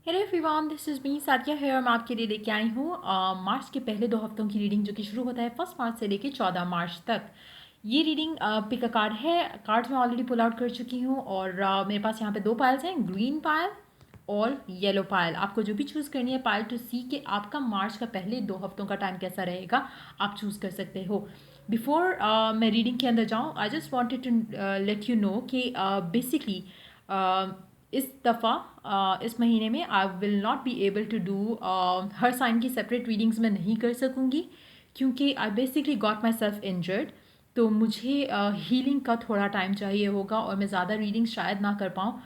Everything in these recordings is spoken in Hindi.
Hello everyone, this is me Sadia है और मैं आपके लिए लेके आई हूँ मार्च के पहले 2 हफ्तों की रीडिंग जो कि शुरू होता है 1 मार्च से लेके 14 मार्च तक। ये रीडिंग पिक अ कार्ड है। कार्ड्स मैं ऑलरेडी पुल आउट कर चुकी हूँ और मेरे पास यहाँ पे 2 पाइल्स हैं, ग्रीन पायल और येलो पायल। आपको जो भी चूज़ करनी है पायल टू सी कि आपका मार्च का पहले 2 हफ्तों का टाइम कैसा रहेगा, आप चूज़ कर सकते हो। बिफोर मैं रीडिंग के अंदर जाऊँ, I just wanted to let you know कि बेसिकली इस दफ़ा इस महीने में I will not be able to do हर साइन की सेपरेट रीडिंग्स मैं नहीं कर सकूँगी क्योंकि I basically got myself injured. तो मुझे हीलिंग का थोड़ा टाइम चाहिए होगा और मैं ज़्यादा रीडिंग शायद ना कर पाऊँ।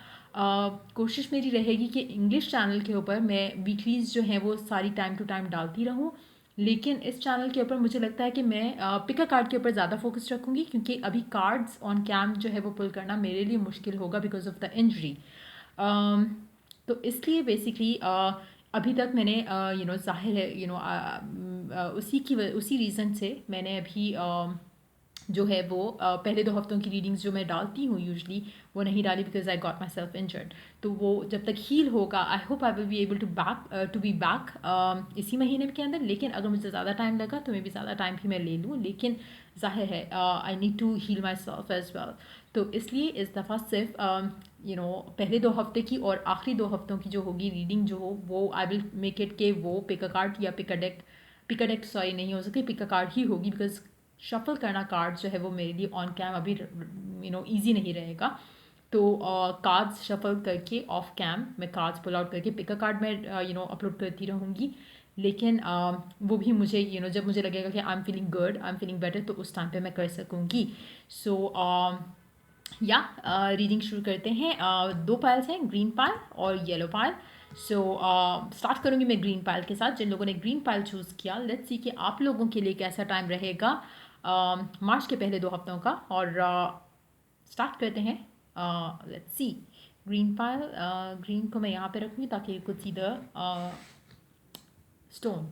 कोशिश मेरी रहेगी कि इंग्लिश चैनल के ऊपर मैं वीकलीज़ जो हैं वो सारी टाइम टू टाइम डालती रहूँ, लेकिन इस चैनल के ऊपर मुझे लगता है कि मैं पिक अ कार्ड के ऊपर ज़्यादा फोकस रखूँगी क्योंकि अभी कार्ड्स ऑन कैम जो है वो पुल करना मेरे लिए मुश्किल होगा बिकॉज ऑफ द इंजरी। अम, तो इसलिए बेसिकली अभी तक मैंने जाहिर है उसी रीज़न से मैंने अभी जो है वो पहले 2 हफ्तों की रीडिंग्स जो मैं डालती हूँ यूजली वो नहीं डाली because I got myself injured. तो वो जब तक हील होगा I hope I will be able to be back इसी महीने के अंदर। लेकिन अगर मुझे ज़्यादा टाइम लगा तो मैं भी ज़्यादा टाइम भी मैं ले लूँ, लेकिन जाहिर है I need to heal myself as well. तो इसलिए इस दफ़ा सिर्फ पहले 2 हफ्ते की और आखिरी 2 हफ्तों की जो होगी रीडिंग जो हो वो आई विल मेक इट के वो पिक अ कार्ड या पिक अ डेक सॉरी नहीं हो सकती, पिक अ कार्ड ही होगी बिकॉज शफल करना कार्ड जो है वो मेरे लिए ऑन कैम अभी ईजी नहीं रहेगा। तो कार्ड्स शफल करके ऑफ कैम मैं कार्ड्स पुल आउट करके पिक अ कार्ड में अपलोड करती रहूँगी। लेकिन वो भी मुझे जब मुझे लगेगा कि I am feeling good, I am feeling better, तो उस टाइम पे मैं कर सकूँगी। सो या रीडिंग शुरू करते हैं। 2 पायल्स हैं, ग्रीन पायल और येलो पायल। सो स्टार्ट करूँगी मैं ग्रीन पायल के साथ। जिन लोगों ने ग्रीन पायल चूज़ किया, लेट्स सी कि आप लोगों के लिए कैसा टाइम रहेगा मार्च के पहले 2 हफ्तों का। और स्टार्ट करते हैं। Let's see green pile. Green को मैं यहाँ पे रखूँगी ताकि you could see the stone.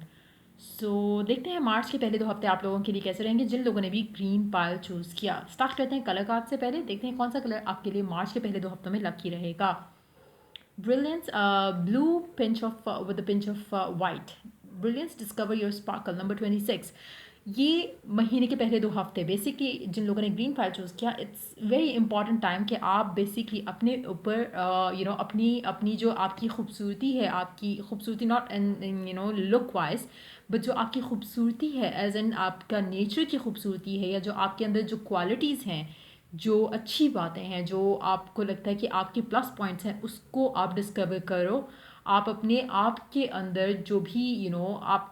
So देखते हैं मार्च के पहले 2 हफ्ते आप लोगों के लिए कैसे रहेंगे जिन लोगों ने भी ग्रीन पायल चूज़ किया। स्टार्ट करते हैं कलर कार्ड से पहले, देखते हैं कौन सा कलर आपके लिए मार्च के पहले 2 हफ्तों में लकी रहेगा। Brilliance, blue pinch of with a pinch of white. Brilliance, discover your sparkle. Number 26. ये महीने के पहले 2 हफ्ते बेसिकली जिन लोगों ने ग्रीन फाइल चूज़ किया, इट्स वेरी इंपॉर्टेंट टाइम कि आप बेसिकली अपने ऊपर अपनी अपनी जो आपकी खूबसूरती है, आपकी खूबसूरती not in look wise, but जो आपकी खूबसूरती है एज एन आपका नेचर की खूबसूरती है या जो आपके अंदर जो क्वालिटीज़ हैं, जो अच्छी बातें हैं, जो आपको लगता है कि आपके प्लस पॉइंट्स हैं, उसको आप डिस्कवर करो। आप अपने आप के अंदर जो भी आप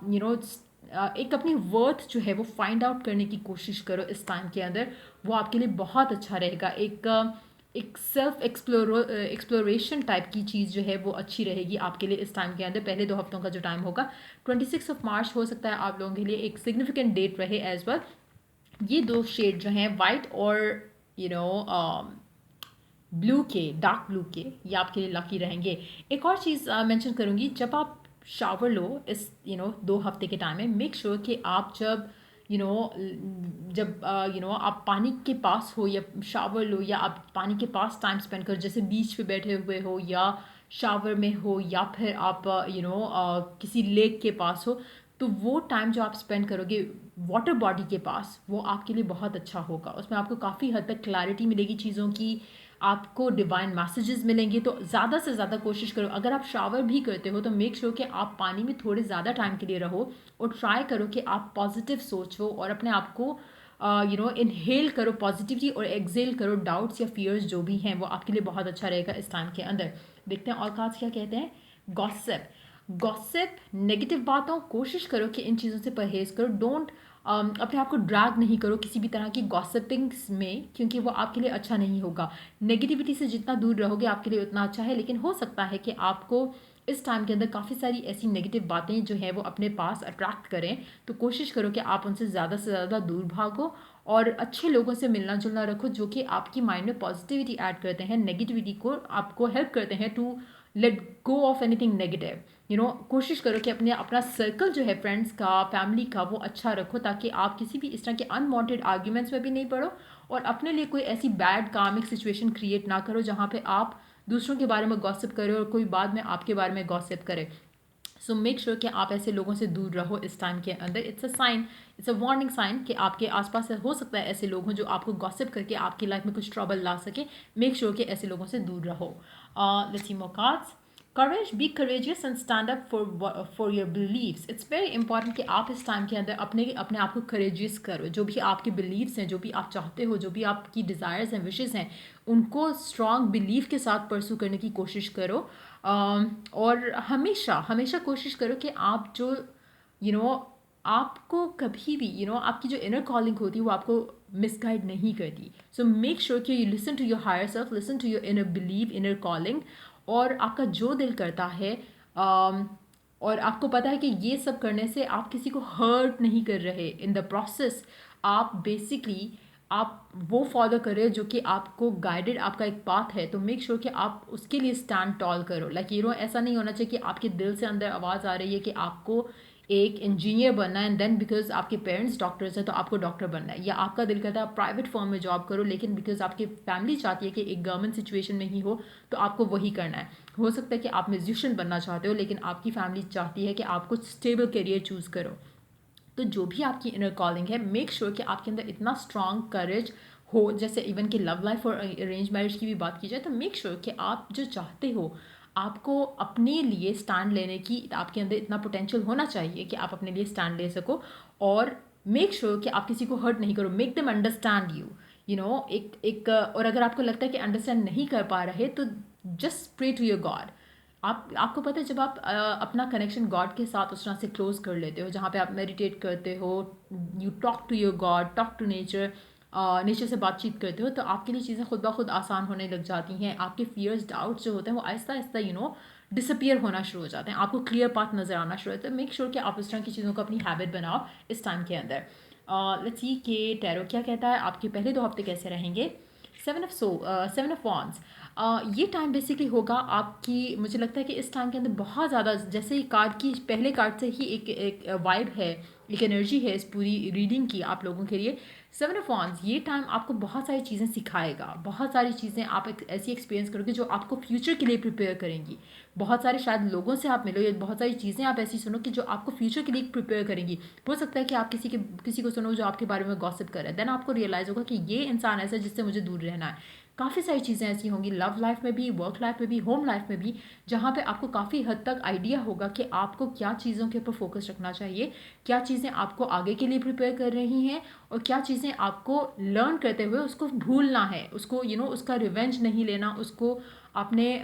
एक अपनी वर्थ जो है वो फाइंड आउट करने की कोशिश करो इस टाइम के अंदर। वो आपके लिए बहुत अच्छा रहेगा। एक सेल्फ एक्सप्लोरेशन टाइप की चीज़ जो है वो अच्छी रहेगी आपके लिए इस टाइम के अंदर। पहले 2 हफ्तों का जो टाइम होगा 26 मार्च हो सकता है आप लोगों के लिए एक सिग्निफिकेंट डेट रहे एज वेल। ये 2 शेड जो हैं वाइट और यू नो ब्लू के, डार्क ब्लू के, ये आपके लिए लकी रहेंगे। एक और चीज़ मेंशन करूँगी, जब आप शावर लो इस 2 हफ्ते के टाइम में, मेक श्योर कि आप जब यू नो जब आप पानी के पास हो या शावर लो या आप पानी के पास टाइम स्पेंड करो, जैसे बीच पे बैठे हुए हो या शावर में हो या फिर आप किसी लेक के पास हो, तो वो टाइम जो आप स्पेंड करोगे वाटर बॉडी के पास वो आपके लिए बहुत अच्छा होगा। उसमें आपको काफ़ी हद तक क्लैरिटी मिलेगी चीज़ों की, आपको डिवाइन मैसेजेस मिलेंगे। तो ज़्यादा से ज़्यादा कोशिश करो, अगर आप शावर भी करते हो तो मेक श्योर कि आप पानी में थोड़े ज़्यादा टाइम के लिए रहो और ट्राई करो कि आप पॉजिटिव सोचो और अपने आप को इनहेल करो पॉजिटिविटी और एक्सेल करो डाउट्स या फियर्स जो भी हैं, वो आपके लिए बहुत अच्छा रहेगा इस टाइम के अंदर। देखते हैं और कार्ड्स क्या कहते हैं। गॉसिप, गॉसिप नेगेटिव बातों, कोशिश करो कि इन चीज़ों से परहेज करो। डोंट अपने आप को ड्रैग नहीं करो किसी भी तरह की गॉसिपिंग्स में, क्योंकि वो आपके लिए अच्छा नहीं होगा। नेगेटिविटी से जितना दूर रहोगे आपके लिए उतना अच्छा है। लेकिन हो सकता है कि आपको इस टाइम के अंदर काफ़ी सारी ऐसी नेगेटिव बातें जो हैं वो अपने पास अट्रैक्ट करें, तो कोशिश करो कि आप उनसे ज़्यादा से ज़्यादा दूर भागो और अच्छे लोगों से मिलना जुलना रखो जो कि आपकी माइंड में पॉजिटिविटी ऐड करते हैं, नेगेटिविटी को आपको हेल्प करते हैं to let go of anything negative. कोशिश करो कि अपना सर्कल जो है फ्रेंड्स का, फैमिली का, वो अच्छा रखो ताकि आप किसी भी इस तरह के अनवांटेड आर्ग्यूमेंट्स में भी नहीं पड़ो और अपने लिए कोई ऐसी बैड कार्मिक सिचुएशन क्रिएट ना करो जहाँ पे आप दूसरों के बारे में गॉसिप करे और कोई बाद में आपके बारे में गॉसिप करे। सो मेक श्योर कि आप ऐसे लोगों से दूर रहो इस टाइम के अंदर। It's a sign, it's a warning sign कि आपके आसपास हो सकता है ऐसे लोग हों जो आपको गॉसिप करके आपकी लाइफ में कुछ ट्रबल ला सके। मेक श्योर कि ऐसे लोगों से दूर रहो। Let's see more cards. Courage, be courageous and stand up for your believes. It's very important कि आप इस टाइम के अंदर अपने अपने आप को करेजियस करो। जो भी आपके बिलीव्स हैं, जो भी आप चाहते हो, जो भी आपकी डिज़ायर्स हैं, विशेज़ हैं, उनको स्ट्रॉन्ग बिलीव के साथ परसू करने की कोशिश करो। और हमेशा हमेशा कोशिश करो कि आप जो यू you नो आपको कभी भी आपकी जो इनर कॉलिंग होती है वो आपको मिसगाइड नहीं करती। सो मेक श्योर कि you listen to your higher self, listen to your inner believe, inner calling, और आपका जो दिल करता है। और आपको पता है कि ये सब करने से आप किसी को हर्ट नहीं कर रहे इन द प्रोसेस। आप बेसिकली आप वो फॉलो करें जो कि आपको गाइडेड आपका एक पाथ है। तो मेक श्योर कि आप उसके लिए स्टैंड टॉल करो। लाइक ऐसा नहीं होना चाहिए कि आपके दिल से अंदर आवाज़ आ रही है कि आपको एक इंजीनियर बनना है एंड देन बिकॉज आपके पेरेंट्स डॉक्टर्स हैं तो आपको डॉक्टर बनना है, या आपका दिल करता है आप प्राइवेट फर्म में जॉब करो लेकिन बिकॉज आपकी फैमिली चाहती है कि एक गवर्नमेंट सिचुएशन में ही हो तो आपको वही करना है। हो सकता है कि आप म्यूजिशियन बनना चाहते हो लेकिन आपकी फैमिली चाहती है कि आप कुछ स्टेबल करियर चूज़ करो। तो जो भी आपकी इनर कॉलिंग है, मेक श्योर कि आपके अंदर इतना स्ट्रॉन्ग करेज हो। जैसे इवन कि लव लाइफ और अरेंज मैरिज की भी बात की जाए तो मेक श्योर कि आप जो चाहते हो आपको अपने लिए स्टैंड लेने की आपके अंदर इतना पोटेंशियल होना चाहिए कि आप अपने लिए स्टैंड ले सको। और मेक श्योर कि आप किसी को हर्ट नहीं करो। मेक देम अंडरस्टैंड यू, एक और अगर आपको लगता है कि अंडरस्टैंड नहीं कर पा रहे तो just pray to your god. आपको पता है जब आप अपना कनेक्शन गॉड के साथ उस तरह से क्लोज कर लेते हो जहाँ पे आप मेडिटेट करते हो, you talk to your god, talk to nature, nature से बातचीत करते हो तो आपके लिए चीज़ें खुद ब खुद आसान होने लग जाती हैं। आपके फियर्स डाउट्स जो होते हैं वो आहिस्ता आहिस्ता डिसअपियर होना शुरू हो जाते हैं। आपको क्लियर पाथ नज़र आना शुरू होता है। मेक श्योर कि आप इस तरह की चीज़ों को अपनी हैबिट बनाओ इस टाइम के अंदर। लेट्स सी कि टैरो क्या कहता है, आपके पहले 2 हफ्ते कैसे रहेंगे। 7 ऑफ वॉन्ड्स। ये टाइम बेसिकली होगा आपकी, मुझे लगता है कि इस टाइम के अंदर बहुत ज़्यादा, जैसे ही कार्ड की पहले कार्ड से ही एक वाइब है, एक एनर्जी है इस पूरी रीडिंग की आप लोगों के लिए। 7 ऑफ वॉन्ड्स ये टाइम आपको बहुत सारी चीज़ें सिखाएगा, बहुत सारी चीज़ें आप ऐसी एक्सपीरियंस करोगे जो आपको फ्यूचर के लिए प्रिपेयर करेंगी। बहुत सारे शायद लोगों से आप मिलो या बहुत सारी चीज़ें आप ऐसी सुनो कि जो आपको फ्यूचर के लिए प्रिपेयर करेंगी। हो सकता है कि आप किसी को सुनो जो आपके बारे में गॉसिप कर रहा है, देन आपको रियलाइज़ होगा कि ये इंसान ऐसा है जिससे मुझे दूर रहना है। काफ़ी सारी चीज़ें ऐसी होंगी लव लाइफ में भी, वर्क लाइफ में भी, होम लाइफ में भी, जहाँ पे आपको काफ़ी हद तक आइडिया होगा कि आपको क्या चीज़ों के ऊपर फोकस रखना चाहिए, क्या चीज़ें आपको आगे के लिए प्रिपेयर कर रही हैं और क्या चीज़ें आपको लर्न करते हुए उसको भूलना है, उसको उसका रिवेंज नहीं लेना, उसको अपने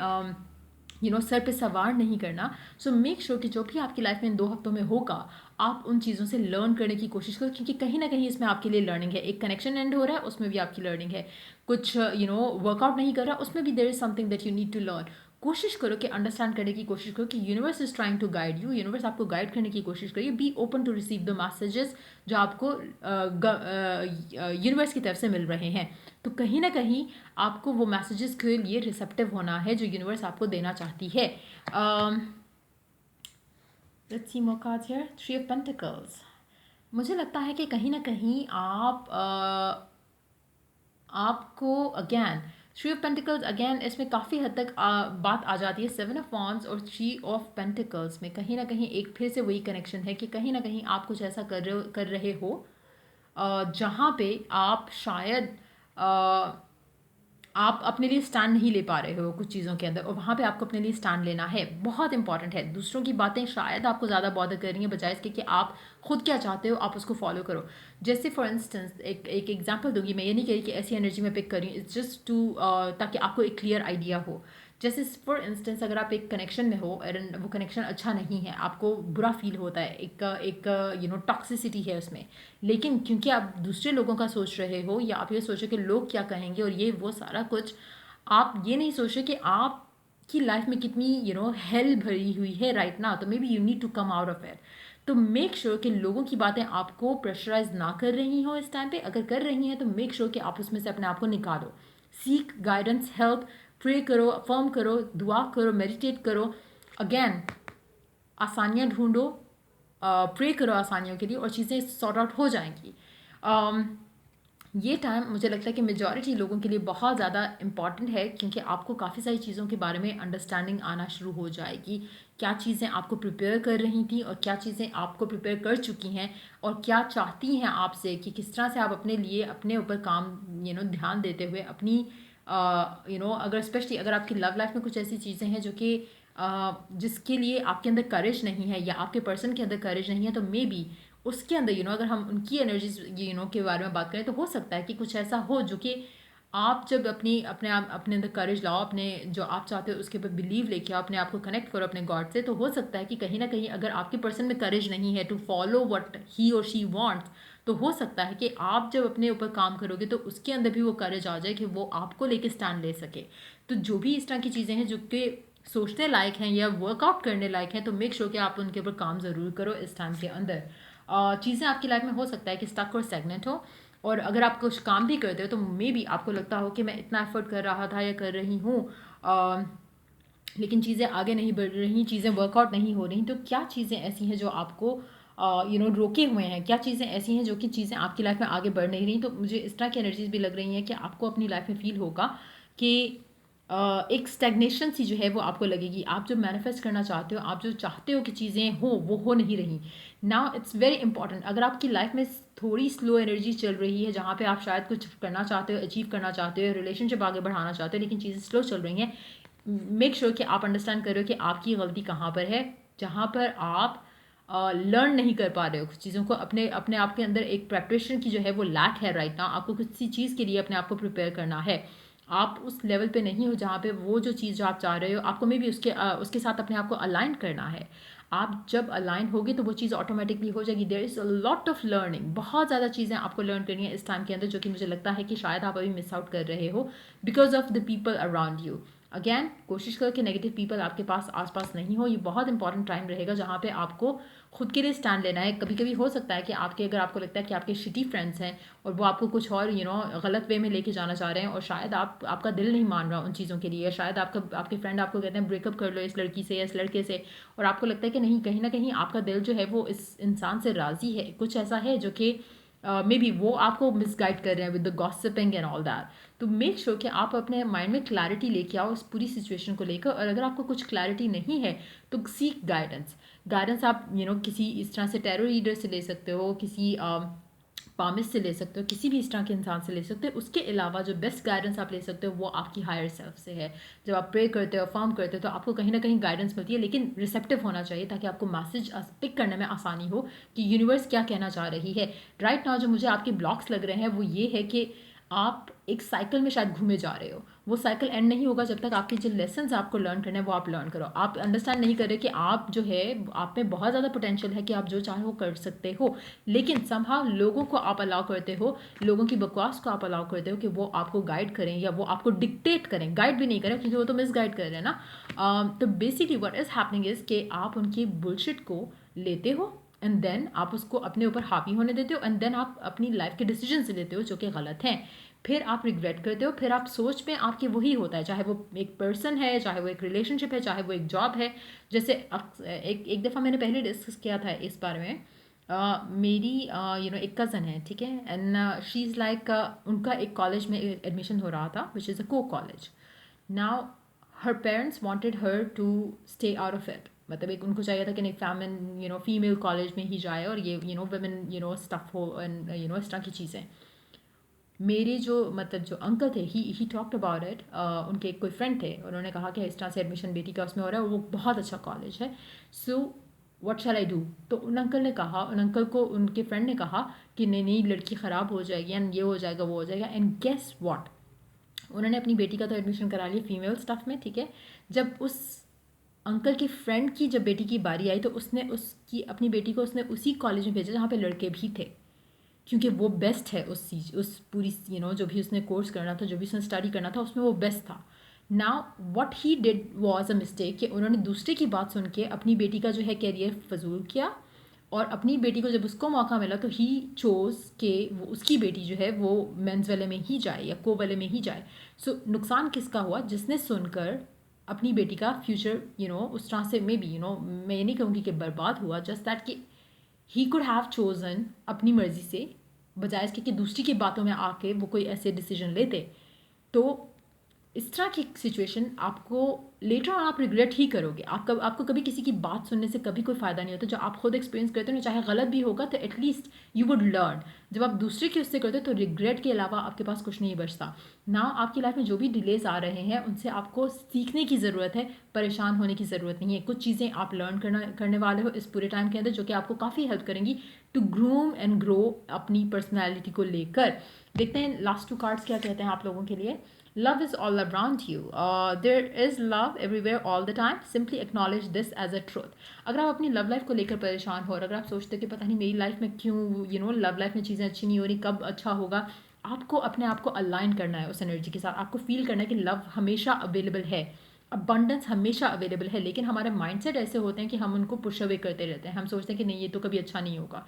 सर पे सवार नहीं करना। सो मेक श्योर कि जो भी आपकी लाइफ में इन 2 हफ्तों में होगा आप उन चीज़ों से लर्न करने की कोशिश करो, क्योंकि कहीं ना कहीं इसमें आपके लिए लर्निंग है। एक कनेक्शन एंड हो रहा है उसमें भी आपकी लर्निंग है। कुछ वर्कआउट नहीं कर रहा उसमें भी there is something that you need to learn. कोशिश करो कि अंडरस्टैंड करने की कोशिश करो कि universe is trying to guide you, universe आपको गाइड करने की कोशिश करिए। Be open to receive the messages जो आपको यूनिवर्स की तरफ से मिल रहे हैं। तो कहीं ना कहीं आपको वो मैसेजेस के लिए रिसेप्टिव होना है जो यूनिवर्स आपको देना चाहती है। Let's see more cards here. 3 of pentacles. मुझे लगता है कि कहीं ना कहीं आपको अगेन 3 ऑफ पेंटिकल्स, अगेन इसमें काफ़ी हद तक बात आ जाती है 7 ऑफ वॉन्ड्स और 3 ऑफ पेंटिकल्स में। कहीं ना कहीं एक फिर से वही कनेक्शन है कि कहीं ना कहीं आप कुछ ऐसा कर रहे हो जहाँ पे आप शायद आप अपने लिए स्टैंड नहीं ले पा रहे हो कुछ चीज़ों के अंदर, और वहाँ पे आपको अपने लिए स्टैंड लेना है। बहुत इंपॉर्टेंट है। दूसरों की बातें शायद आपको ज़्यादा बॉदर कर रही हैं बजाय इसके कि आप खुद क्या चाहते हो आप उसको फॉलो करो। जैसे फॉर इंस्टेंस एक एग्जांपल दूंगी, मैं ये नहीं कह रही कि ऐसी एनर्जी में पिक कर रही हूँ, इट्स जस्ट टू ताकि आपको एक क्लियर आइडिया हो। जैसे फॉर इंस्टेंस अगर आप एक कनेक्शन में हो और वो कनेक्शन अच्छा नहीं है, आपको बुरा फील होता है, एक टॉक्सिसिटी है उसमें, लेकिन क्योंकि आप दूसरे लोगों का सोच रहे हो या आप ये सोचो कि लोग क्या कहेंगे और ये वो सारा कुछ, आप ये नहीं सोच रहे कि आप की लाइफ में कितनी हेल भरी हुई है राइट ना, तो maybe you need to come out of it. तो मेक श्योर कि लोगों की बातें आपको प्रेशराइज ना कर रही हो इस टाइम पे। अगर कर रही हैं तो मेक श्योर कि आप उसमें से अपने आप को निकालो। सीक गाइडेंस, हेल्प, प्रे करो, अफर्म करो, दुआ करो, मेडिटेट करो, अगेन आसानियाँ ढूंढो, प्रे करो आसानियों के लिए और चीज़ें सॉर्ट आउट हो जाएंगी। ये टाइम मुझे लगता है कि मेजॉरिटी लोगों के लिए बहुत ज़्यादा इम्पॉर्टेंट है, क्योंकि आपको काफ़ी सारी चीज़ों के बारे में अंडरस्टैंडिंग आना शुरू हो जाएगी। क्या चीज़ें आपको प्रिपेयर कर रही थी और क्या चीज़ें आपको प्रिपेयर कर चुकी हैं, और क्या चाहती हैं आपसे कि किस तरह से आप अपने लिए अपने ऊपर काम ध्यान देते हुए अपनी अगर स्पेशली अगर आपकी लव लाइफ में कुछ ऐसी चीज़ें हैं जो कि जिसके लिए आपके अंदर करेज नहीं है या आपके पर्सन के अंदर करेज नहीं है, तो मे बी उसके अंदर अगर हम उनकी एनर्जीज के बारे में बात करें, तो हो सकता है कि कुछ ऐसा हो जो कि आप जब अपने आप अपने अंदर करेज लाओ, अपने जो आप चाहते हो उसके ऊपर बिलीव लेके आओ, अपने आप को कनेक्ट करो अपने गॉड से, तो हो सकता है कि कहीं ना कहीं अगर आपके पर्सन में करेज नहीं है टू फॉलो व्हाट ही और शी वांट्स, तो हो सकता है कि आप जब अपने ऊपर काम करोगे तो उसके अंदर भी वो करेज आ जाए कि वो आपको लेके स्टैंड ले सके। तो जो भी इस तरह की चीज़ें हैं जो कि सोचने लायक हैं या वर्कआउट करने लायक हैं, तो मेक श्योर कि आप उनके ऊपर काम ज़रूर करो इस टाइम के अंदर। चीज़ें आपकी लाइफ में हो सकता है कि स्टक और स्टैग्नेंट हो, और अगर आप कुछ काम भी करते हो तो मे बी आपको लगता हो कि मैं इतना एफर्ट कर रहा था या कर रही हूँ, लेकिन चीज़ें आगे नहीं बढ़ रही, चीज़ें वर्कआउट नहीं हो रही। तो क्या चीज़ें ऐसी हैं जो आपको रोके हुए हैं, क्या चीज़ें ऐसी हैं जो कि चीज़ें आपकी लाइफ में आगे बढ़ नहीं रही। तो मुझे इस तरह की एनर्जीज भी लग रही हैं कि आपको अपनी लाइफ में फील होगा कि एक स्टैग्नेशन सी जो है वो आपको लगेगी। आप जो मैनिफेस्ट करना चाहते हो, आप जो चाहते हो कि चीज़ें हो, वो हो नहीं रही। नाउ इट्स वेरी इंपॉर्टेंट, अगर आपकी लाइफ में थोड़ी स्लो एनर्जी चल रही है, जहाँ पे आप शायद कुछ करना चाहते हो, अचीव करना चाहते हो, रिलेशनशिप आगे बढ़ाना चाहते हो, लेकिन चीज़ें स्लो चल रही हैं, मेक श्योर कि आप अंडरस्टैंड करो कि आपकी गलती कहाँ पर है, जहाँ पर आप लर्न नहीं कर पा रहे हो कुछ चीज़ों को। अपने अपने आप के अंदर एक प्रेपरेशन की जो है वो लैक है राइट नाउ। आपको किसी चीज़ के लिए अपने आप को प्रिपेयर करना है, आप उस लेवल पे नहीं हो जहाँ पे वो जो चीज़ जो आप चाह रहे हो, आपको मे भी उसके साथ अपने आप को अलाइन करना है। आप जब अलाइन होगे तो वो चीज़ ऑटोमेटिकली हो जाएगी। There is a lot of learning, बहुत ज़्यादा चीज़ें आपको लर्न करनी है इस टाइम के अंदर, जो कि मुझे लगता है कि शायद आप अभी मिस आउट कर रहे हो because of the people around you. Again कोशिश करो कि नेगेटिव पीपल आपके पास आसपास नहीं हो। ये बहुत इंपॉर्टेंट टाइम रहेगा जहाँ पे आपको खुद के लिए स्टैंड लेना है। कभी कभी हो सकता है कि अगर आपको लगता है कि आपके शिटी फ्रेंड्स हैं और वो आपको कुछ और गलत वे में लेके जाना चाह रहे हैं, और शायद आपका दिल नहीं मान रहा उन चीज़ों के लिए, शायद आपके फ्रेंड आपको कहते हैं ब्रेकअप कर लो इस लड़की से या इस लड़के से, और आपको लगता है कि नहीं, कहीं ना कहीं आपका दिल जो है वो इस इंसान से राज़ी है, कुछ ऐसा है जो कि मे बी वो आपको मिसगाइड कर रहे हैं with the gossiping and all that. तो मेक श्योर कि आप अपने माइंड में क्लैरिटी लेके आओ इस पूरी सिचुएशन को लेकर, और अगर आपको कुछ क्लैरिटी नहीं है तो सीक गाइडेंस। गाइडेंस आप किसी इस तरह से टैरो रीडर से ले सकते हो, किसी पामिस से ले सकते हो, किसी भी इस तरह के इंसान से ले सकते हो। उसके अलावा जो बेस्ट गाइडेंस आप ले सकते हो वो आपकी हायर सेल्फ से है। जब आप प्रे करते हो, फॉर्म करते हो, तो आपको कहीं ना कहीं गाइडेंस मिलती है, लेकिन रिसेप्टिव होना चाहिए ताकि आपको मैसेज पिक करने में आसानी हो कि यूनिवर्स क्या कहना चाह रही है। राइट नाउ जो मुझे आपके ब्लॉक्स लग रहे हैं वो ये है कि आप एक साइकिल में शायद घूमे जा रहे हो। वो साइकिल एंड नहीं होगा जब तक आपके जो लेसन्स आपको लर्न करने हैं वो आप लर्न करो। आप अंडरस्टैंड नहीं कर रहे कि आप जो है, आप में बहुत ज़्यादा पोटेंशियल है कि आप जो चाहे वो कर सकते हो, लेकिन समहाउ लोगों को आप अलाउ करते हो, लोगों की बकवास को आप अलाउ करते हो कि वो आपको गाइड करें या वो आपको डिक्टेट करें। गाइड भी नहीं करें क्योंकि वो तो मिस गाइड कर रहे हैं ना। तो basically what is happening is कि आप उनकी बुलशिट को लेते हो एंड देन आप उसको अपने ऊपर हावी होने देते हो, एंड देन आप अपनी लाइफ के डिसीजन लेते हो जो कि गलत हैं। फिर आप रिग्रेट करते हो, फिर आप सोच में आपके वही होता है, चाहे वो एक पर्सन है, चाहे वो एक रिलेशनशिप है, चाहे वो एक जॉब है। जैसे एक दफ़ा मैंने पहले डिस्कस किया था इस बारे में। मेरी एक कज़न है, ठीक है, एंड शी इज़ लाइक, उनका एक कॉलेज में एडमिशन हो रहा था विच इज़ अ को college. Now her parents wanted her to stay out of it, मतलब एक उनको चाहिए था कि नहीं, फीमेल कॉलेज में ही जाए और ये वुमेन स्टफ हो एंड इस तरह की चीज़ें। मेरे जो जो अंकल थे, ही टॉक्ड अबाउट इट। उनके एक कोई फ्रेंड थे, उन्होंने कहा कि इस तरह से एडमिशन बेटी का उसमें हो रहा है, वो बहुत अच्छा कॉलेज है, so what shell I do. तो उन अंकल को उनके फ्रेंड ने कहा कि नहीं नहीं, लड़की ख़राब हो जाएगी एंड ये हो जाएगा वो हो जाएगा। एंड गेस व्हाट, उन्होंने अपनी बेटी का तो एडमिशन करा लिया फीमेल स्टफ में, ठीक है। जब उस अंकल की फ्रेंड की जब बेटी की बारी आई तो उसने उसकी अपनी बेटी को उसने उसी कॉलेज में भेजा जहाँ पे लड़के भी थे, क्योंकि वो बेस्ट है उस पूरी जो भी उसने कोर्स करना था, जो भी उसने स्टडी करना था, उसमें वो बेस्ट था। Now what he did was a mistake कि उन्होंने दूसरे की बात सुन के अपनी बेटी का जो है कैरियर फजूल किया, और अपनी बेटी को जब उसको मौका मिला तो ही चोज़ के वो उसकी बेटी जो है वो मेंस वाले में ही जाए या को वाले में ही जाए। सो नुकसान किसका हुआ, जिसने सुनकर अपनी बेटी का फ्यूचर उस तरह से मे बी मैं ये नहीं कहूँगी कि बर्बाद हुआ, जस्ट दैट कि ही कुड हैव चोजन अपनी मर्जी से बजाय इसके कि दूसरी की बातों में आके वो कोई ऐसे डिसीजन लेते। तो इस तरह की सिचुएशन आपको लेटर ऑन आप रिग्रेट ही करोगे। आपको कभी किसी की बात सुनने से कभी कोई फ़ायदा नहीं होता। जो आप खुद एक्सपीरियंस करते हो ना, चाहे गलत भी होगा तो एटलीस्ट यू वुड लर्न। जब आप दूसरे के उससे करते हो तो रिग्रेट के अलावा आपके पास कुछ नहीं बचता ना। आपकी लाइफ में जो भी डिलेज आ रहे हैं उनसे आपको सीखने की ज़रूरत है, परेशान होने की ज़रूरत नहीं है। कुछ चीज़ें आप लर्न करने वाले हो इस पूरे टाइम के अंदर, जो कि आपको काफ़ी हेल्प करेंगी टू ग्रूम एंड ग्रो अपनी पर्सनैलिटी को लेकर। देखते हैं लास्ट 2 कार्ड्स क्या कहते हैं आप लोगों के लिए। Love is all around you. There is love everywhere all the time. Simply acknowledge this as a truth. अगर आप अपनी लव लाइफ को लेकर परेशान हो और अगर आप सोचते हो कि पता नहीं मेरी लाइफ में क्यों लव लाइफ में चीज़ें अच्छी नहीं हो रही, कब अच्छा होगा, आपको अपने आप को अलाइन करना है उस एनर्जी के साथ। आपको फील करना है कि लव हमेशा अवेलेबल है, अबंडेंस हमेशा अवेलेबल है, लेकिन हमारे माइंडसेट ऐसे होते हैं कि हम उनको पुश अवे करते रहते हैं। हम सोचते हैं कि नहीं ये तो कभी अच्छा नहीं होगा।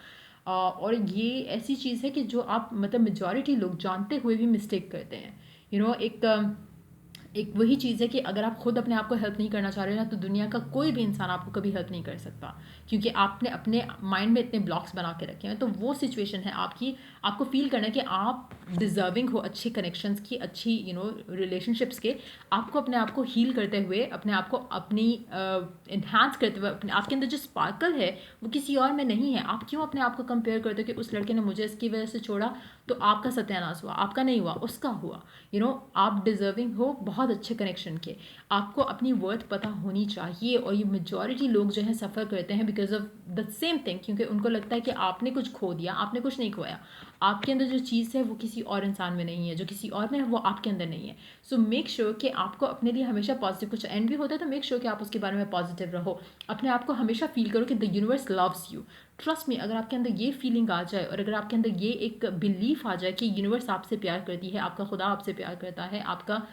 और ये ऐसी चीज़ है कि जो आप मतलब मेजॉरिटी लोग जानते हुए भी मिस्टेक करते हैं। एक वही चीज़ है कि अगर आप खुद अपने आप को हेल्प नहीं करना चाह रहे हो ना, तो दुनिया का कोई भी इंसान आपको कभी हेल्प नहीं कर सकता, क्योंकि आपने अपने माइंड में इतने ब्लॉक्स बना के रखे हैं। तो वो सिचुएशन है आपको फील करना है कि आप डिजर्विंग हो अच्छे कनेक्शंस की, अच्छी रिलेशनशिप्स के। आपको अपने आप को हील करते हुए, अपने आप को अपनी इन्हांस करते हुए, आपके अंदर जो स्पार्कल है वो किसी और में नहीं है। आप क्यों अपने आप को कंपेयर करते हो कि उस लड़के ने मुझे इसकी वजह से छोड़ा तो आपका सत्यानाश हुआ? आपका नहीं हुआ, उसका हुआ। आप डिजर्विंग हो बहुत अच्छे कनेक्शन के। आपको अपनी वर्थ पता होनी चाहिए। और ये मेजॉरिटी लोग जो है सफ़र करते हैं because of the same thing, क्योंकि उनको लगता है कि आपने कुछ खो दिया। आपने कुछ नहीं खोया। आपके अंदर जो चीज़ है वो किसी और इंसान में नहीं है, जो किसी और में है वो आपके अंदर नहीं है। सो मेक श्योर कि आपको अपने लिए हमेशा पॉजिटिव, कुछ एंड भी होता है तो मेक श्योर कि आप उसके बारे में पॉजिटिव रहो। अपने आप को हमेशा फील करो कि the universe loves you. Trust me, अगर आपके अंदर ये फीलिंग आ जाए और अगर आपके अंदर ये एक बिलीफ आ जाए कि यूनिवर्स आपसे प्यार करती है, आपका खुदा आपसे प्यार करता है, आपका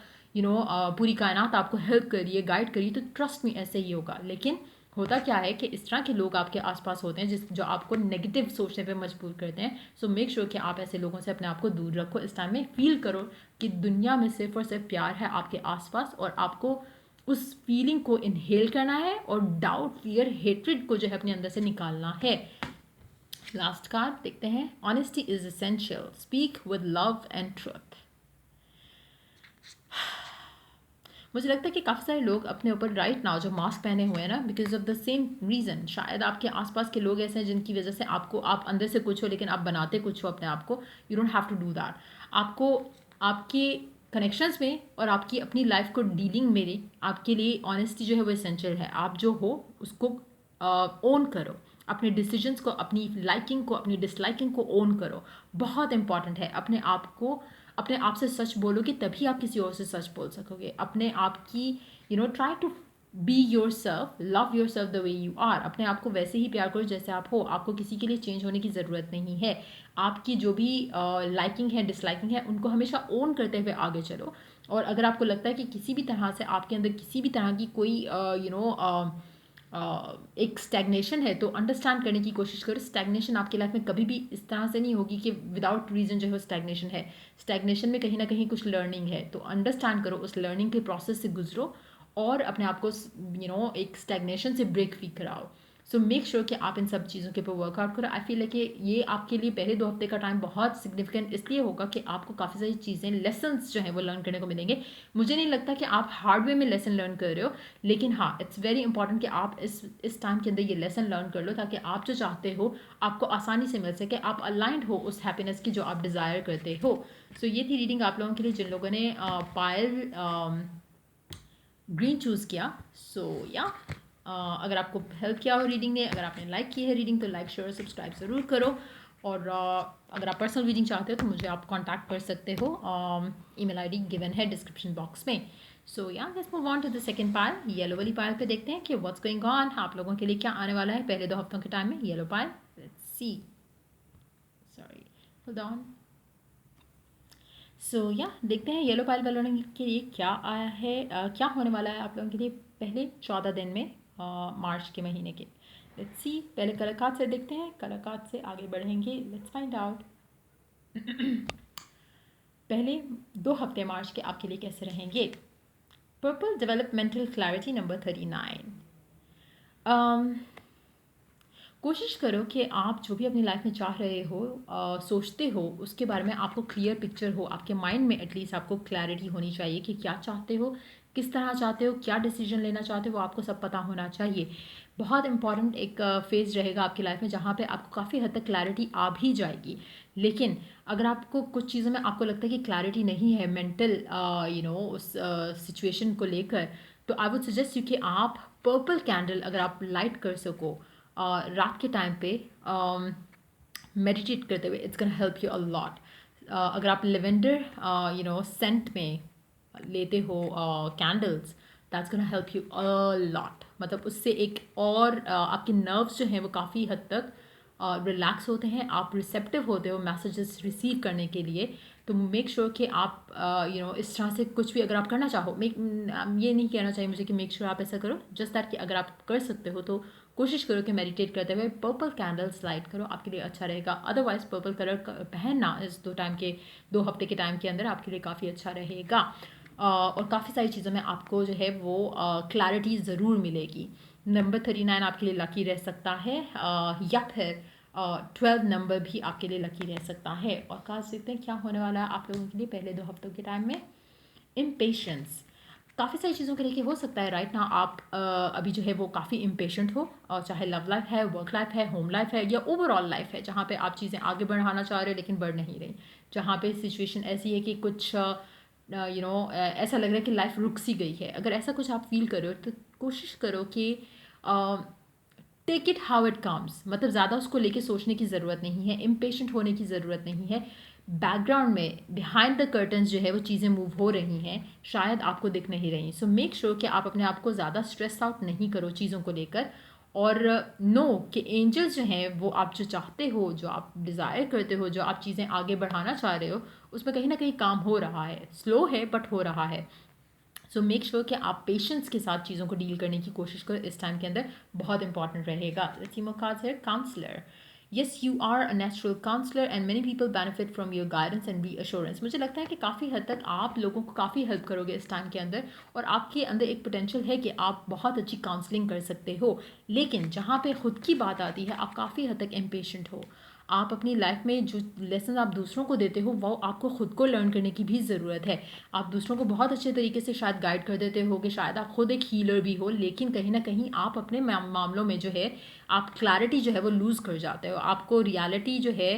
पूरी कायनात आपको हेल्प कर रही है, गाइड कर रही है, तो ट्रस्ट मी ऐसे ही होगा। लेकिन होता क्या है कि इस तरह के लोग आपके आसपास होते हैं जो आपको नेगेटिव सोचने पे मजबूर करते हैं। सो मेक श्योर कि आप ऐसे लोगों से अपने आप को दूर रखो। इस टाइम में फील करो कि दुनिया में सिर्फ और सिर्फ प्यार है आपके आसपास, और आपको उस फीलिंग को इनहेल करना है और डाउट, फियर, हेट्रेड को जो है अपने अंदर से निकालना है। लास्ट कार्ड देखते हैं। Honesty is essential, speak with love and truth. मुझे लगता है कि काफ़ी सारे लोग अपने ऊपर राइट नाउ जो मास्क पहने हुए हैं ना, because of the same reason, शायद आपके आसपास के लोग ऐसे हैं जिनकी वजह से आप अंदर से कुछ हो लेकिन आप बनाते कुछ हो अपने आप को। You don't have to do that. आपको आपके कनेक्शंस में और आपकी अपनी लाइफ को डीलिंग में आपके लिए ऑनेस्टी जो है वो एसेंशियल है। आप जो हो उसको ओन करो। अपने डिसीजंस को, अपनी लाइकिंग को, अपनी डिसलाइकिंग को ओन करो। बहुत इंपॉर्टेंट है। अपने आप से सच बोलो कि तभी आप किसी और से सच बोल सकोगे। अपने आप की try to be yourself, love yourself the way you are. अपने आप को वैसे ही प्यार करो जैसे आप हो। आपको किसी के लिए चेंज होने की ज़रूरत नहीं है। आपकी जो भी लाइकिंग है, डिसलाइकिंग है, उनको हमेशा ओन करते हुए आगे चलो। और अगर आपको लगता है कि किसी भी तरह से आपके अंदर किसी भी तरह की कोई एक स्टैग्नेशन है, तो अंडरस्टैंड करने की कोशिश करो। स्टैग्नेशन आपकी लाइफ में कभी भी इस तरह से नहीं होगी कि विदाउट रीज़न जो है स्टैग्नेशन है। स्टैग्नेशन में कहीं ना कहीं कुछ लर्निंग है, तो अंडरस्टैंड करो, उस लर्निंग के प्रोसेस से गुजरो और अपने आप को एक स्टैग्नेशन से ब्रेक फ्री कराओ। सो मेक श्योर कि आप इन सब चीज़ों के ऊपर वर्कआउट करो। आई फील है कि ये आपके लिए पहले 2 हफ्ते का टाइम बहुत सिग्निफिकेंट इसलिए होगा कि आपको काफ़ी सारी चीज़ें, लेसन्स जो हैं वो लर्न करने को मिलेंगे। मुझे नहीं लगता कि आप हार्ड वे में लेसन लर्न कर रहे हो, लेकिन हाँ, इट्स वेरी इंपॉर्टेंट कि आप इस टाइम के अंदर ये लेसन लर्न कर लो, ताकि आप जो चाहते हो आपको आसानी से मिल सके। आप अलाइंड हो उस हैप्पीनेस की जो आप डिज़ायर करते हो। सो ये थी रीडिंग आप लोगों के लिए जिन लोगों ने पायल ग्रीन चूज़ किया। सो या अगर आपको हेल्प किया हो रीडिंग ने, अगर आपने लाइक की है रीडिंग, तो लाइक, शेयर, सब्सक्राइब ज़रूर करो। और अगर आप पर्सनल रीडिंग चाहते हो तो मुझे आप कांटेक्ट कर सकते हो। ईमेल आईडी गिवन है डिस्क्रिप्शन बॉक्स में। सो या let's move on to the second pile. Yellow वाली पायल पे देखते हैं कि व्हाट्स गोइंग ऑन, आप लोगों के लिए क्या आने वाला है पहले 2 हफ्तों के टाइम में। Yellow pile, let's see. Sorry, hold on. So या देखते हैं येलो पायल वालों के लिए क्या आया है, क्या होने वाला है आप लोगों के लिए पहले 14 दिन में मार्च के महीने के। Let's see. पहले कलर कार्ड से देखते हैं, कलर कार्ड से आगे बढ़ेंगे। लेट्स फाइंड आउट पहले 2 हफ्ते मार्च के आपके लिए कैसे रहेंगे। Purple developmental clarity number 39। कोशिश करो कि आप जो भी अपनी लाइफ में चाह रहे हो, सोचते हो, उसके बारे में आपको क्लियर पिक्चर हो, आपके माइंड में एटलीस्ट आपको क्लैरिटी होनी चाहिए कि क्या चाहते हो, किस तरह चाहते हो, क्या डिसीजन लेना चाहते हो, वो आपको सब पता होना चाहिए। बहुत इंपॉर्टेंट एक फेज़ रहेगा आपकी लाइफ में जहाँ पे आपको काफ़ी हद तक क्लैरिटी आ भी जाएगी। लेकिन अगर आपको कुछ चीज़ों में आपको लगता है कि क्लैरिटी नहीं है मेंटल उस सिचुएशन को लेकर, तो आई वुड सजेस्ट यू कि आप पर्पल कैंडल अगर आप लाइट कर सको रात के टाइम पे मेडिटेट करते हुए, it's gonna help you a lot. अगर आप लेवेंडर सेंट में लेते हो candles, that's gonna help you a lot. मतलब उससे एक और आपके नर्व्स जो हैं वो काफ़ी हद तक रिलैक्स होते हैं, आप रिसेप्टिव होते हो मैसेजेस रिसीव करने के लिए। तो मेक श्योर कि आप इस तरह से कुछ भी अगर आप करना चाहो, ये नहीं कहना चाहिए मुझे कि मेक श्योर आप ऐसा करो, जस्ट दैट कि अगर आप कर सकते हो तो कोशिश करो कि मेडिटेट करते हुए पर्पल कैंडल्स लाइट करो, आपके लिए अच्छा रहेगा। अदरवाइज पर्पल कलर पहनना इस 2 हफ्ते के टाइम के अंदर आपके लिए काफ़ी अच्छा रहेगा। और काफ़ी सारी चीज़ों में आपको जो है वो क्लैरिटी ज़रूर मिलेगी। नंबर 39 आपके लिए लकी रह सकता है, या फिर 12 नंबर भी आपके लिए लकी रह सकता है। और कहा सकते हैं क्या होने वाला है आप लोगों के लिए पहले 2 हफ्तों के टाइम में। इम्पेशेंस काफ़ी सारी चीज़ों के लिए हो सकता है राइट ना आप अभी जो है वो काफ़ी इम्पेशेंट हो, और चाहे लव लाइफ है, वर्क लाइफ है, होम लाइफ है, या ओवरऑल लाइफ है जहाँ पे आप चीज़ें आगे बढ़ाना चाह रहे हो लेकिन बढ़ नहीं रही, जहाँ पे सिचुएशन ऐसी है कि कुछ ऐसा लग रहा है कि लाइफ रुक सी गई है। अगर ऐसा कुछ आप फील करो तो कोशिश करो कि take it how it comes, मतलब ज़्यादा उसको लेके सोचने की ज़रूरत नहीं है, इम्पेशेंट होने की ज़रूरत नहीं है। बैकग्राउंड में बिहाइंड द कर्टन्स जो है वो चीज़ें मूव हो रही हैं, शायद आपको दिख नहीं रही। सो मेक श्योर कि आप अपने आप को ज़्यादा स्ट्रेस आउट नहीं करो चीज़ों को लेकर, और नो कि एंजल्स जो हैं वो आप जो चाहते हो, जो आप डिज़ायर करते हो, जो आप चीज़ें आगे बढ़ाना चाह रहे हो, उसमें कहीं ना कहीं काम हो रहा है, स्लो है बट हो रहा है। सो मेक श्योर कि आप पेशेंस के साथ चीज़ों को डील करने की कोशिश करो इस टाइम के अंदर, बहुत इंपॉर्टेंट रहेगा। टीमो कार्ड्स है counsellor. Yes you are a natural counsellor and many people benefit from your guidance and reassurance. मुझे लगता है कि काफ़ी हद तक आप लोगों को काफ़ी हेल्प करोगे इस टाइम के अंदर, और आपके अंदर एक पोटेंशियल है कि आप बहुत अच्छी काउंसलिंग कर सकते हो। लेकिन जहाँ पे खुद की बात आती है आप काफ़ी हद तक इम्पेशेंट हो। आप अपनी लाइफ में जो लेसन आप दूसरों को देते हो वो आपको खुद को लर्न करने की भी ज़रूरत है। आप दूसरों को बहुत अच्छे तरीके से शायद गाइड कर देते हो कि शायद आप खुद एक हीलर भी हो, लेकिन कहीं ना कहीं आप अपने मामलों में जो है आप क्लैरिटी जो है वो लूज़ कर जाते हो। आपको रियलिटी जो है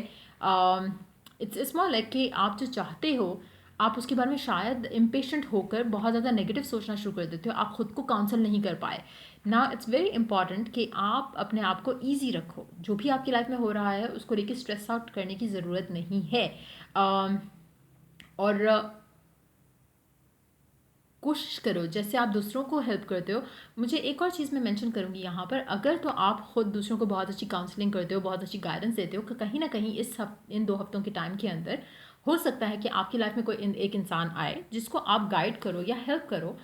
इट्स मोर लाइक कि आप जो चाहते हो आप उसके बारे में शायद इम्पेशेंट होकर बहुत ज़्यादा नेगेटिव सोचना शुरू कर देते हो, आप खुद को काउंसल नहीं कर पाए ना। इट्स वेरी इंपॉर्टेंट कि आप अपने आप को ईजी रखो, जो भी आपकी लाइफ में हो रहा है उसको लेके स्ट्रेस आउट करने की ज़रूरत नहीं है। और कोशिश करो जैसे आप दूसरों को हेल्प करते हो। मुझे एक और चीज़ मैं मेंशन करूँगी यहाँ पर, अगर तो आप खुद दूसरों को बहुत अच्छी काउंसलिंग करते हो, बहुत अच्छी गाइडेंस देते हो, कि कहीं ना कहीं इन 2 हफ्तों के टाइम के अंदर हो सकता है कि आपकी लाइफ में कोई एक इंसान आए जिसको आप गाइड करो या हेल्प करो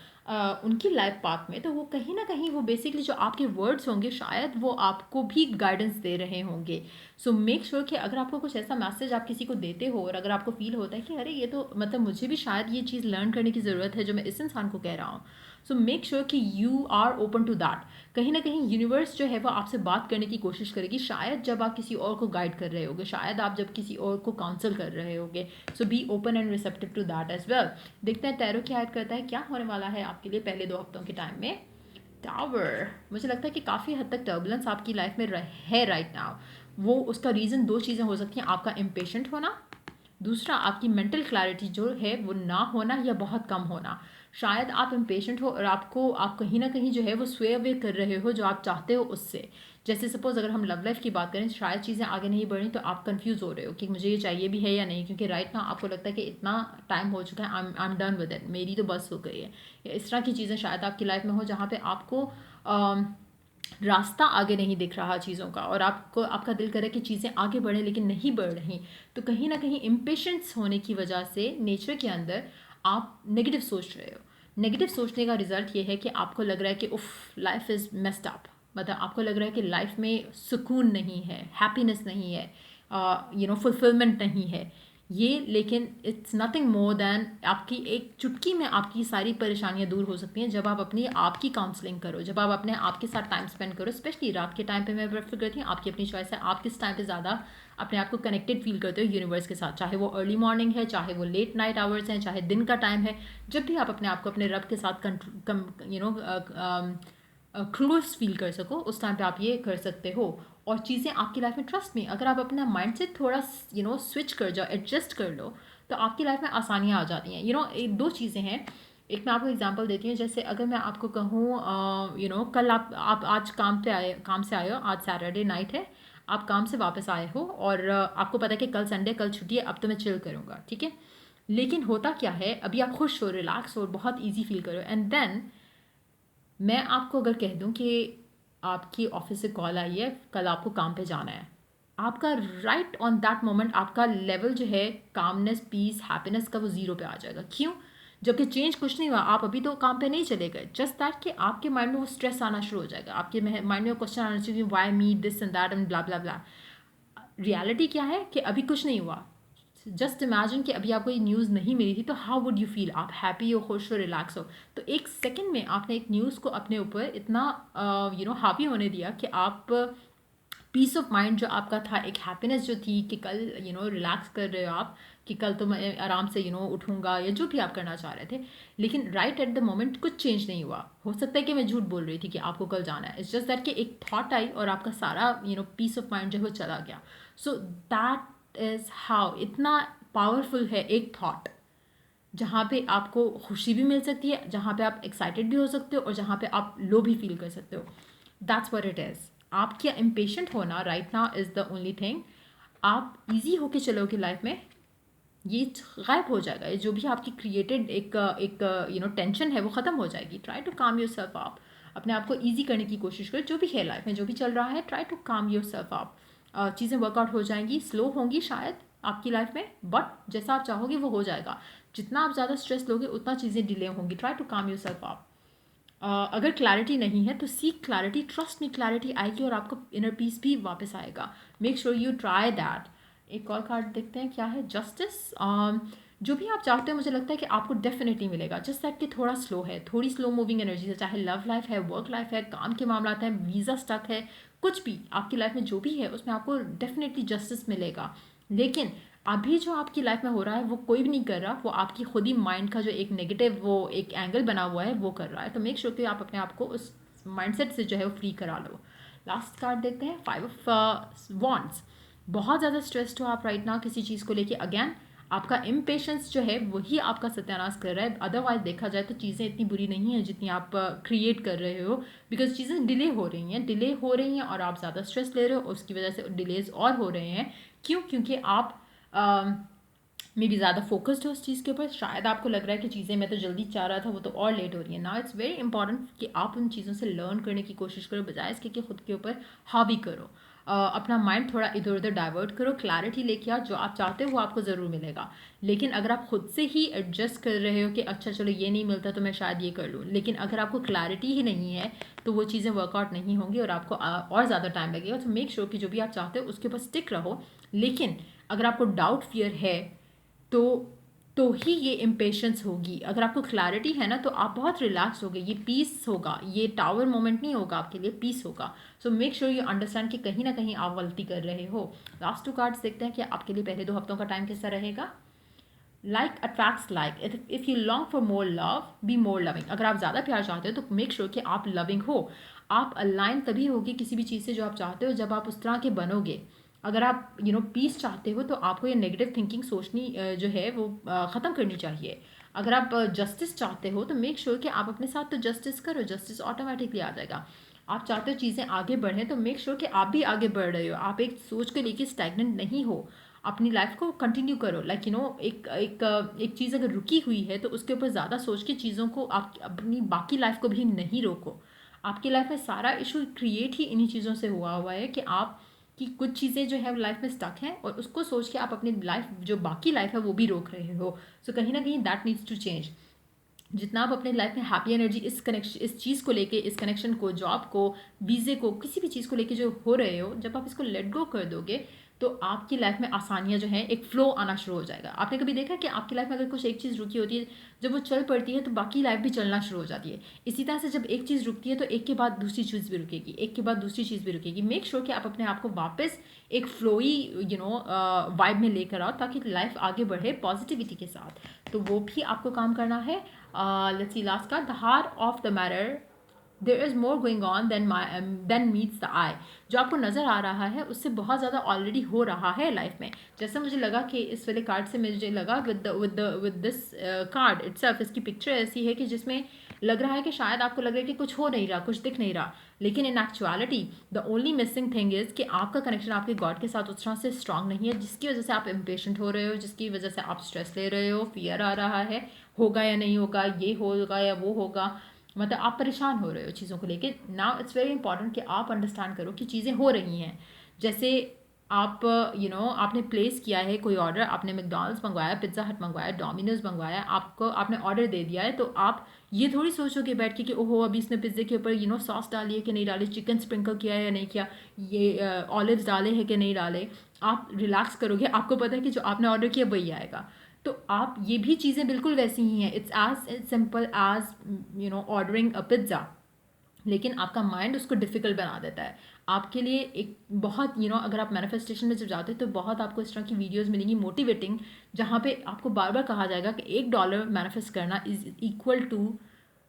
उनकी लाइफ पाथ में, तो वो कहीं ना कहीं वो बेसिकली जो आपके वर्ड्स होंगे शायद वो आपको भी गाइडेंस दे रहे होंगे। सो मेक श्योर कि अगर आपको कुछ ऐसा मैसेज आप किसी को देते हो और अगर आपको फील होता है कि अरे ये तो मतलब मुझे भी शायद ये चीज़ लर्न करने की ज़रूरत है जो मैं इस इंसान को कह रहा हूँ, सो मेक श्योर कि you are open to that. कहीं ना कहीं यूनिवर्स जो है वो आपसे बात करने की कोशिश करेगी, शायद जब आप किसी और को गाइड कर रहे होगे, शायद आप जब किसी और को काउंसल कर रहे होगे। So be open and receptive to that as well. देखते हैं टैरो क्या ऐड करता है, क्या होने वाला है आपके लिए पहले 2 हफ्तों के टाइम में। टावर, मुझे लगता है कि काफ़ी हद तक टर्बुलेंस आपकी लाइफ में है राइट नाउ। वो उसका रीज़न 2 चीज़ें हो सकती हैं, आपका इम्पेशेंट होना, दूसरा आपकी मेंटल क्लैरिटी जो है वो ना होना या बहुत कम होना। शायद आप इम्पेशेंट हो और आप कहीं ना कहीं जो है वो स्वे अवे कर रहे हो जो आप चाहते हो उससे। जैसे सपोज अगर हम लव लाइफ की बात करें, शायद चीज़ें आगे नहीं बढ़ी तो आप कंफ्यूज हो रहे हो कि मुझे ये चाहिए भी है या नहीं, क्योंकि राइट ना आपको लगता है कि इतना टाइम हो चुका है, I am done with it, मेरी तो बस हो गई है। या इस तरह की चीज़ें शायद आपकी लाइफ में हो जहाँ पे आपको रास्ता आगे नहीं दिख रहा चीज़ों का, और आपको आपका दिल करे कि चीज़ें आगे बढ़ें लेकिन नहीं बढ़ रही। तो कहीं ना कहीं इम्पेशेंस होने की वजह से नेचर के अंदर आप नेगेटिव सोच रहे हो। नेगेटिव सोचने का रिजल्ट ये है कि आपको लग रहा है कि उफ लाइफ इज़ मेस्ड अप, मतलब आपको लग रहा है कि लाइफ में सुकून नहीं है, हैप्पीनेस नहीं है, फुलफिलमेंट नहीं है। ये लेकिन इट्स नथिंग मोर देन आपकी एक चुटकी में आपकी सारी परेशानियां दूर हो सकती हैं जब आप अपनी आप की काउंसलिंग करो, जब आप अपने आप के साथ टाइम स्पेंड करो। स्पेशली रात के टाइम पे मैं प्रेफर करती हूँ, आपकी अपनी चॉइस है, आप किस टाइम पे ज़्यादा अपने आप को कनेक्टेड फील करते हो यूनिवर्स के साथ, चाहे वो अर्ली मॉर्निंग है, चाहे वो लेट नाइट आवर्स हैं, चाहे दिन का टाइम है। जब भी आप अपने आप को अपने रब के साथ क्लोज फील कर सको, उस टाइम पे आप ये कर सकते हो। और चीज़ें आपकी लाइफ में, ट्रस्ट में, अगर आप अपना माइंड से थोड़ा स्विच कर जाओ, एडजस्ट कर लो, तो आपकी लाइफ में आसानियाँ आ जाती हैं। दो चीज़ें हैं। एक मैं आपको एग्जांपल देती हूँ, जैसे अगर मैं आपको कहूँ कल आप आज काम से आए हो, आज सैटरडे नाइट है, आप काम से वापस आए हो और आपको पता है कि कल संडे, कल छुट्टी है, अब तो मैं चिल करूँगा, ठीक है। लेकिन होता क्या है, अभी आप खुश हो, रिलैक्स हो, बहुत ईजी फील करो, एंड देन मैं आपको अगर कह दूं कि आपकी ऑफिस से कॉल आई है, कल आपको काम पे जाना है, आपका राइट ऑन दैट मोमेंट आपका लेवल जो है कामनेस, पीस, हैप्पीनेस का, वो ज़ीरो पे आ जाएगा। क्यों? जबकि चेंज कुछ नहीं हुआ, आप अभी तो काम पे नहीं चले गए, जस्ट दैट कि आपके माइंड में वो स्ट्रेस आना शुरू हो जाएगा, आपके माइंड में वो क्वेश्चन आना चाहिए, why me this and that and blah blah blah. Reality क्या है कि अभी कुछ नहीं हुआ। जस्ट इमेजिन कि अभी आपको ये न्यूज़ नहीं मिली थी, तो हाउ वुड यू फील? आप हैप्पी हो, खुश हो, रिलैक्स हो। तो एक सेकंड में आपने एक न्यूज़ को अपने ऊपर इतना हावी होने दिया कि आप पीस ऑफ माइंड जो आपका था, एक हैप्पीनेस जो थी कि कल रिलैक्स कर रहे हो आप, कि कल तो मैं आराम से उठूंगा, या जो भी आप करना चाह रहे थे, लेकिन राइट एट द मोमेंट कुछ चेंज नहीं हुआ। हो सकता है कि मैं झूठ बोल रही थी कि आपको कल जाना है, इट्स जस्ट दैट कि एक थॉट आई और आपका सारा पीस ऑफ माइंड जो है वो चला गया। सो दैट इज़ हाउ इतना पावरफुल है एक थॉट, जहाँ पे आपको खुशी भी मिल सकती है, जहाँ पे आप एक्साइटेड भी हो सकते हो, और जहाँ पे आप लो भी फील कर सकते हो। That's what it is. आपके इम्पेशेंट होना right now is the only thing. आप इजी होके चलोगे लाइफ में, ये गायब हो जाएगा। ये जो भी आपकी क्रिएटेड एक एक टेंशन है, वो ख़त्म हो जाएगी। Try to calm yourself up, अपने आप को ईजी करने की कोशिश करो। जो भी है लाइफ में, जो भी चल रहा है, try to calm yourself up. चीज़ें वर्कआउट हो जाएंगी, स्लो होंगी शायद आपकी लाइफ में, बट जैसा आप चाहोगे वो हो जाएगा। जितना आप ज़्यादा स्ट्रेस लोगे, उतना चीज़ें डिले होंगी। Try to calm yourself up. अगर क्लैरिटी नहीं है तो सीक क्लैरिटी, ट्रस्ट में क्लैरिटी आएगी और आपको इनर पीस भी वापस आएगा। Make sure you try that. एक और कार्ड देखते हैं क्या है, जस्टिस। जो भी आप चाहते हो, मुझे लगता है कि आपको डेफिनेटली मिलेगा। जस्ट दैट कि थोड़ा स्लो है, थोड़ी स्लो मूविंग एनर्जी है, चाहे लव लाइफ है, वर्क लाइफ है, काम के मामला है, वीज़ा स्टक है, कुछ भी आपकी लाइफ में जो भी है, उसमें आपको डेफिनेटली जस्टिस मिलेगा। लेकिन अभी जो आपकी लाइफ में हो रहा है, वो कोई भी नहीं कर रहा, वो आपकी खुद ही माइंड का जो एक नेगेटिव वो एक एंगल बना हुआ है, वो कर रहा है। तो मेक श्योर कि आप अपने आप को उस माइंडसेट से जो है वो फ्री करा लो। लास्ट कार्ड देखते हैं, 5 ऑफ वॉन्ड्स। बहुत ज़्यादा स्ट्रेस्ड हो आप राइट नाउ किसी चीज़ को लेके। अगैन आपका इम्पेशेंस जो है वही आपका सत्यानाश कर रहा है। अदरवाइज देखा जाए तो चीज़ें इतनी बुरी नहीं है जितनी आप क्रिएट कर रहे हो, बिकॉज चीज़ें डिले हो रही हैं और आप ज़्यादा स्ट्रेस ले रहे हो, उसकी वजह से डिलेज और हो रहे हैं। क्यों? क्योंकि आप मे बी ज़्यादा फोकस्ड हो उस चीज़ के ऊपर। शायद आपको लग रहा है कि चीज़ें मैं तो जल्दी चाह रहा था, वो तो और लेट हो रही है। नाउ इट्स वेरी इंपॉर्टेंट कि आप उन चीज़ों से लर्न करने की कोशिश करो, बजाय इसके कि खुद के ऊपर हावी करो। अपना माइंड थोड़ा इधर उधर डाइवर्ट करो, क्लैरिटी लेके आओ। जो आप चाहते हो वो आपको ज़रूर मिलेगा। लेकिन अगर आप खुद से ही एडजस्ट कर रहे हो कि अच्छा चलो ये नहीं मिलता तो मैं शायद ये कर लूँ, लेकिन अगर आपको क्लैरिटी ही नहीं है तो वो चीज़ें वर्कआउट नहीं होंगी और आपको और ज़्यादा टाइम लगेगा। तो मेक श्योर कि जो भी आप चाहते हो उसके ऊपर स्टिक रहो। लेकिन अगर आपको डाउट, फियर है, तो ही ये इम्पेशेंस होगी। अगर आपको क्लैरिटी है ना, तो आप बहुत रिलैक्स होगे, ये पीस होगा, ये टावर मोमेंट नहीं होगा आपके लिए, पीस होगा। सो मेक श्योर यू अंडरस्टैंड कि कहीं ना कहीं आप गलती कर रहे हो। लास्ट 2 कार्ड्स देखते हैं कि आपके लिए पहले 2 हफ्तों का टाइम कैसा रहेगा। Like attracts like, if you long for more love, be more loving. अगर आप ज़्यादा प्यार चाहते हो तो मेक श्योर कि आप लविंग हो। आप अलाइन तभी होगी किसी भी चीज़ से जो आप चाहते हो, जब आप उस तरह के बनोगे। अगर आप पीस चाहते हो तो आपको ये नेगेटिव थिंकिंग सोचनी जो है वो ख़त्म करनी चाहिए। अगर आप जस्टिस चाहते हो तो मेक श्योर कि आप अपने साथ तो जस्टिस करो, जस्टिस ऑटोमेटिकली आ जाएगा। आप चाहते हो चीज़ें आगे बढ़ें तो मेक श्योर कि आप भी आगे बढ़ रहे हो, आप एक सोच को लेके स्टैग्नेंट नहीं हो। अपनी लाइफ को कंटिन्यू करो। लाइक एक चीज़ अगर रुकी हुई है तो उसके ऊपर ज़्यादा सोच के चीज़ों को आप अपनी बाकी लाइफ को भी नहीं रोको। आपकी लाइफ में सारा इशू क्रिएट ही इन्हीं चीज़ों से हुआ है कि आप कि कुछ चीज़ें जो है लाइफ में स्टक हैं और उसको सोच के आप अपनी लाइफ जो बाकी लाइफ है वो भी रोक रहे हो। सो कहीं ना कहीं दैट नीड्स टू चेंज। जितना आप अपने लाइफ में हैप्पी एनर्जी इस चीज़ को लेके, इस कनेक्शन को, जॉब को, वीज़े को, किसी भी चीज़ को लेके जो हो रहे हो, जब आप इसको लेट गो कर दोगे तो आपकी लाइफ में आसानियाँ जो हैं एक फ़्लो आना शुरू हो जाएगा। आपने कभी देखा कि आपकी लाइफ में अगर कुछ एक चीज़ रुकी होती है, जब वो चल पड़ती है तो बाकी लाइफ भी चलना शुरू हो जाती है। इसी तरह से जब एक चीज़ रुकती है तो एक के बाद दूसरी चीज़ भी रुकेगी, एक के बाद दूसरी चीज़ भी रुकेगी। मेक श्योर कि आप अपने आप को वापस एक फ्लोई वाइब में लेकर आओ, ताकि लाइफ आगे बढ़े पॉजिटिविटी के साथ। तो वो भी आपको काम करना है। लेट्स सी लास्ट का, the heart of the matter, there is more going on than meets the eye. जो आपको नज़र आ रहा है उससे बहुत ज़्यादा ऑलरेडी हो रहा है लाइफ में। जैसा मुझे लगा कि इस वाले कार्ड से मुझे लगा विद दिस कार्ड इट्सेल्फ, इसकी पिक्चर ऐसी है कि जिसमें लग रहा है कि शायद आपको लग रहा है कि कुछ हो नहीं रहा, कुछ दिख नहीं रहा, लेकिन in actuality the only missing thing is कि आपका कनेक्शन आपके गॉड के साथ उस तरह से स्ट्रांग नहीं है, जिसकी वजह से आप इम्पेशेंट हो रहे हो, जिसकी वजह से आप स्ट्रेस ले रहे हो, फियर आ रहा है, होगा या नहीं होगा, ये होगा या वो होगा, मतलब आप परेशान हो रहे हो चीज़ों को लेके। नाउ इट्स वेरी इंपॉर्टेंट कि आप अंडरस्टैंड करो कि चीज़ें हो रही हैं। जैसे आप आपने प्लेस किया है कोई ऑर्डर, आपने मैकडॉनल्ड्स मंगवाया, पिज़्ज़ा हट मंगवाया, डोमिनोज मंगवाया, आपको आपने ऑर्डर दे दिया है, तो आप ये थोड़ी सोचोगे बैठ के कि ओहो अभी इसने पिज़्ज़े के ऊपर सॉस डाली है कि नहीं डाली, चिकन स्प्रिंकल किया है या नहीं किया, ये ऑलिव्स डाले हैं कि नहीं डाले। आप रिलैक्स करोगे, आपको पता है कि जो आपने ऑर्डर किया वही आएगा। तो आप ये भी चीज़ें बिल्कुल वैसी ही हैं। It's as simple as ordering a pizza, लेकिन आपका माइंड उसको डिफ़िकल्ट बना देता है आपके लिए। एक बहुत अगर आप मैनिफेस्टेशन में जब जाते हैं तो बहुत आपको इस तरह की वीडियोस मिलेंगी मोटिवेटिंग, जहाँ पे आपको बार बार कहा जाएगा कि $1 मैनिफेस्ट करना इज़ इक्वल टू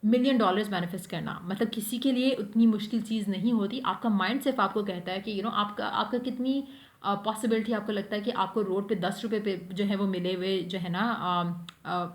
$1,000,000 मैनिफेस्ट करना। मतलब किसी के लिए उतनी मुश्किल चीज़ नहीं होती। आपका माइंड सिर्फ आपको कहता है कि आपका आपका कितनी पॉसिबिलिटी आपको लगता है कि आपको रोड पे 10 रुपये पे जो है वो मिले हुए जो है ना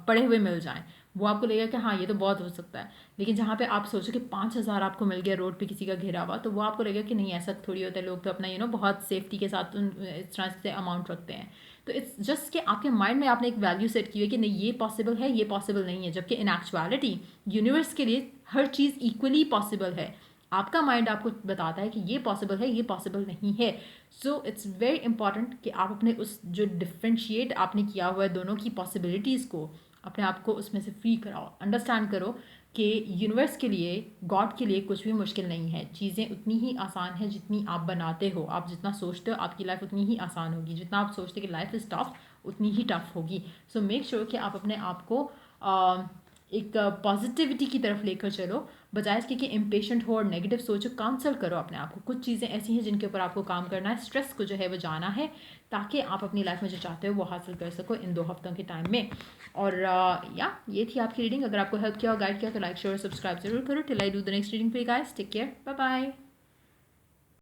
पड़े हुए मिल जाएं, वो आपको लगेगा कि हाँ ये तो बहुत हो सकता है। लेकिन जहाँ पे आप सोचो कि 5,000 आपको मिल गया रोड पे किसी का घिरा हुआ, तो वो आपको लगेगा कि नहीं ऐसा थोड़ी होता है, लोग तो अपना बहुत सेफ्टी के साथ इस तरह से अमाउंट रखते हैं। तो इट्स जस्ट कि आपके माइंड में आपने एक वैल्यू सेट की हुई है कि नहीं ये पॉसिबल है, ये पॉसिबल नहीं है, जबकि इन एक्चुअलिटी यूनिवर्स के लिए हर चीज़ इक्वली पॉसिबल है। आपका माइंड आपको बताता है कि ये पॉसिबल है, ये पॉसिबल नहीं है। सो इट्स वेरी इंपॉर्टेंट कि आप अपने उस जो डिफ्रेंशिएट आपने किया हुआ है दोनों की पॉसिबिलिटीज़ को, अपने आप को उसमें से फ्री कराओ। अंडरस्टैंड करो कि यूनिवर्स के लिए, गॉड के लिए कुछ भी मुश्किल नहीं है। चीज़ें उतनी ही आसान है जितनी आप बनाते हो। आप जितना सोचते हो आपकी लाइफ उतनी ही आसान होगी, जितना आप सोचते हो कि लाइफ इज़ टफ उतनी ही टफ होगी। सो मेक श्योर कि आप अपने आप को एक पॉजिटिविटी की तरफ लेकर चलो, बजाय इसके कि इम्पेशेंट हो और नेगेटिव सोचो। काउंसल करो अपने आप को। कुछ चीज़ें ऐसी हैं जिनके ऊपर आपको काम करना है, स्ट्रेस को जो है वो जाना है, ताकि आप अपनी लाइफ में जो चाहते हो वो हासिल कर सको इन 2 हफ्तों के टाइम में। और या ये थी आपकी रीडिंग। अगर आपको हेल्प किया और गाइड किया तो लाइक शेयर और सब्सक्राइब जरूर करो। Till I do the next reading for you guys, take care, bye bye.